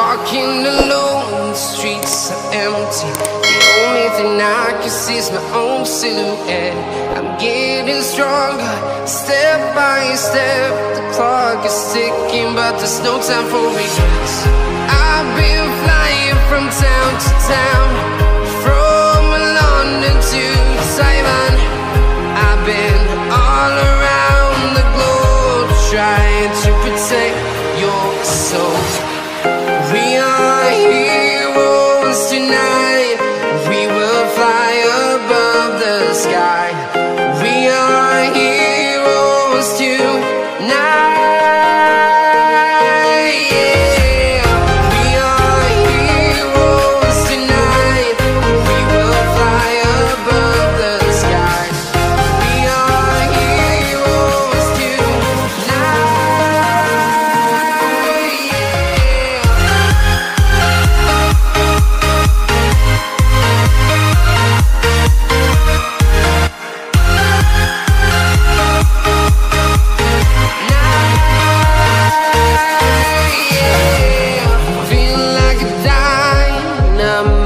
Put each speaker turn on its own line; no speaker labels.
Walking alone, the streets are empty. The only thing I can see is my own silhouette. I'm getting stronger, step by step. The clock is ticking, but there's no time for regrets. I've been flying from town to town, from London to Taiwan. I've been all around the globe, trying to protect your soul. We are heroes tonight. We will fly above the sky. We are heroes tonight. Yeah. We are heroes tonight. We will fly above the sky. We are heroes tonight. Feel like a dynamite.